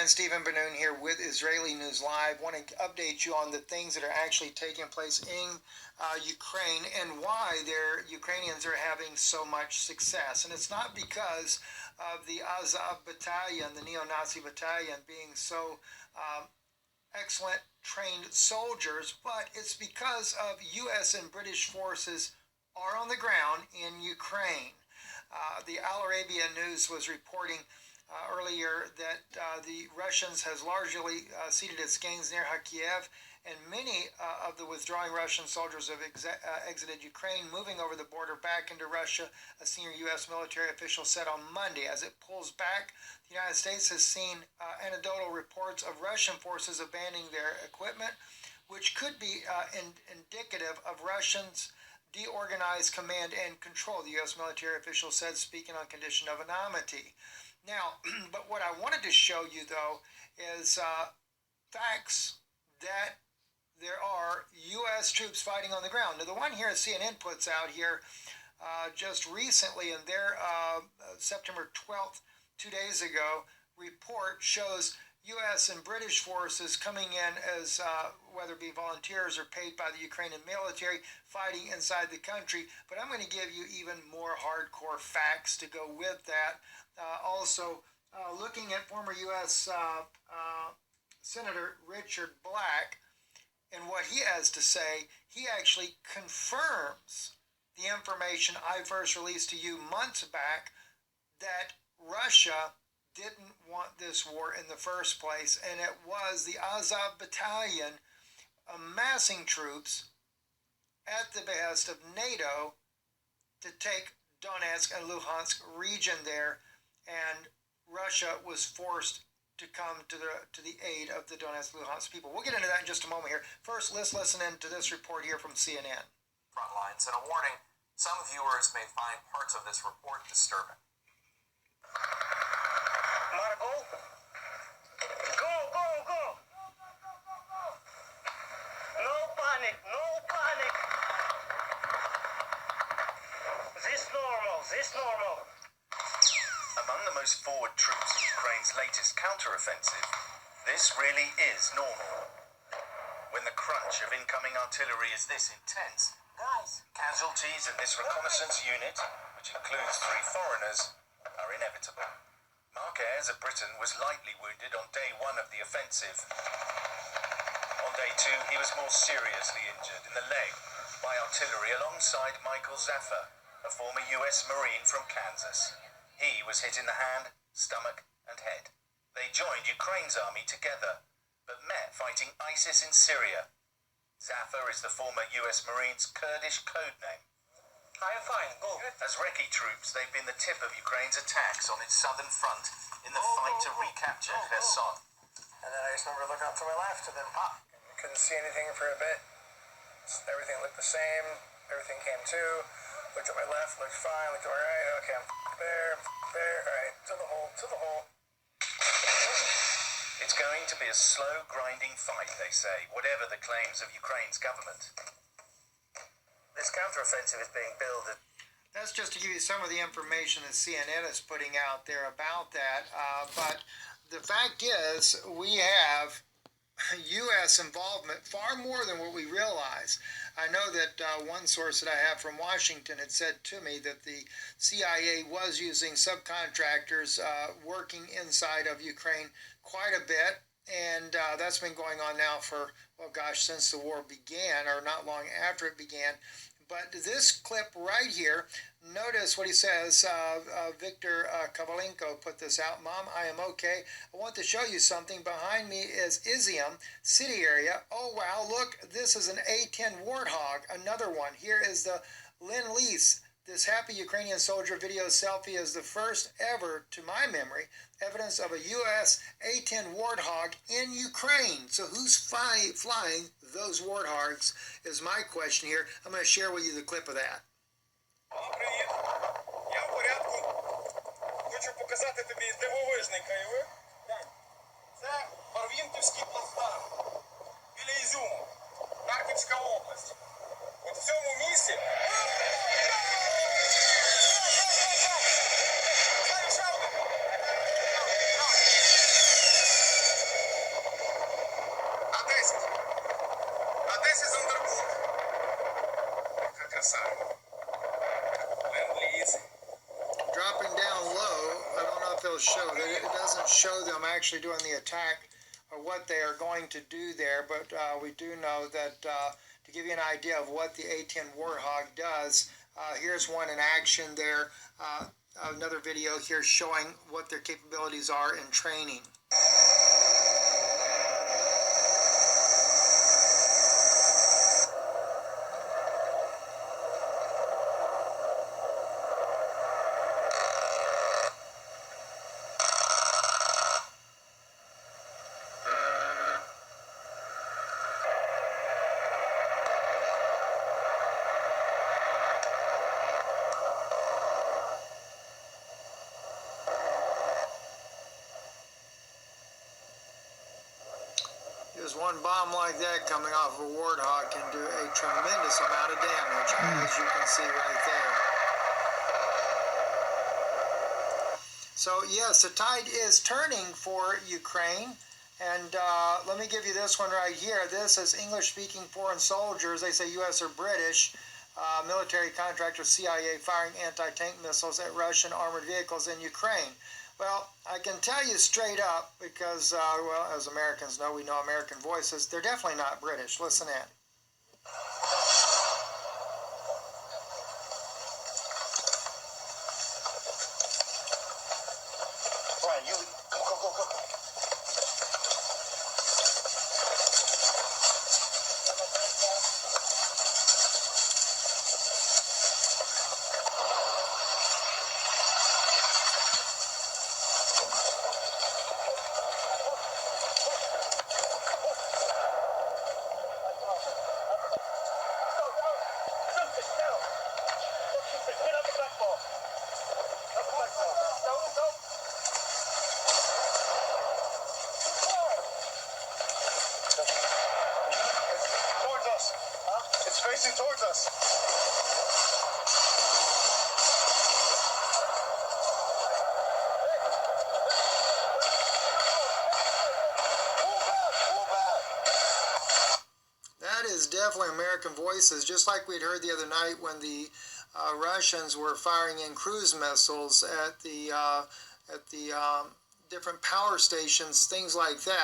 Stephen Benoon here with Israeli News Live. Want to update you on the things that are actually taking place in Ukraine and why their Ukrainians are having so much success. And it's not because of the Azov battalion, the neo-Nazi battalion, being so excellent trained soldiers, but it's because of U.S. and British forces are on the ground in Ukraine. The Al Arabiya News was reporting earlier that the Russians has largely ceded its gains near Kharkiv, and many of the withdrawing Russian soldiers have exited Ukraine, moving over the border back into Russia, a senior U.S. military official said on Monday. As it pulls back, the United States has seen anecdotal reports of Russian forces abandoning their equipment, which could be indicative of Russians' deorganized command and control, the U.S. military official said, speaking on condition of anonymity. Now, but what I wanted to show you, though, is facts that there are U.S. troops fighting on the ground. Now, the one here CNN puts out here just recently in their September 12th, 2 days ago, report shows U.S. and British forces coming in as whether it be volunteers or paid by the Ukrainian military fighting inside the country. But I'm going to give you even more hardcore facts to go with that. Also, looking at former U.S. Senator Richard Black and what he has to say, he actually confirms the information I first released to you months back that Russia didn't want this war in the first place, and it was the Azov battalion amassing troops at the behest of NATO to take Donetsk and Luhansk region there, and Russia was forced to come to the aid of the Donetsk and Luhansk people. We'll get into that in just a moment here. First, let's listen in to this report here from CNN. Front lines, and a warning, some viewers may find parts of this report disturbing. Margot? Go, go, go! No panic, no panic! This normal. Among the most forward troops in Ukraine's latest counter-offensive, this really is normal. When the crunch of incoming artillery is this intense, casualties in this reconnaissance unit, which includes 3 foreigners, are inevitable. Mark Ayres of Britain was lightly wounded on day 1 of the offensive. On day 2, he was more seriously injured in the leg by artillery alongside Michael Zaffer, a former US Marine from Kansas. He was hit in the hand, stomach, and head. They joined Ukraine's army together, but met fighting ISIS in Syria. Zaffer is the former US Marine's Kurdish code name. I am fine, go. As Recce troops, they've been the tip of Ukraine's attacks on its southern front in the fight to recapture Kherson. And then I just remember looking up to my left and then pop. Couldn't see anything for a bit. Everything looked the same. Everything came to. Looked at my left, looked fine. Looked at my right. Okay, I'm there. All right, to the hole. It's going to be a slow, grinding fight, they say, whatever the claims of Ukraine's government. This counteroffensive is being billed. That's just to give you some of the information that CNN is putting out there about that. But the fact is, we have U.S. involvement far more than what we realize. I know that one source that I have from Washington had said to me that the CIA was using subcontractors working inside of Ukraine quite a bit, and that's been going on now for, well, gosh, since the war began, or not long after it began. But this clip right here, notice what he says. Victor Kovalenko put this out. Mom, I am okay. I want to show you something. Behind me is Izium city area. Oh, wow, look, this is an A-10 Warthog, another one. Here is the Lend-Lease. This happy Ukrainian soldier video selfie is the first ever, to my memory, evidence of a U.S. A-10 Warthog in Ukraine. So who's flying those Warthogs is my question here. I'm going to share with you the clip of that. Привіт. Я в порядку. Хочу показати тобі дивовижний краєвид. Це Барвінківський плацдарм біля Ізюму, Харківська область. От в цьому місці videos show. It doesn't show them actually doing the attack or what they are going to do there, but we do know that to give you an idea of what the A-10 Warthog does, here's one in action there. Another video here showing what their capabilities are in training. Just one bomb like that coming off of a Warthog can do a tremendous amount of damage, as you can see right there. So yes, the tide is turning for Ukraine, and let me give you this one right here. This is English-speaking foreign soldiers, they say U.S. or British, military contractor CIA firing anti-tank missiles at Russian armored vehicles in Ukraine. Well, I can tell you straight up, because, well, as Americans know, we know American voices, they're definitely not British. Listen in. Brian, you go. It's facing towards us. That is definitely American voices, just like we'd heard the other night when the Russians were firing in cruise missiles at the different power stations, things like that.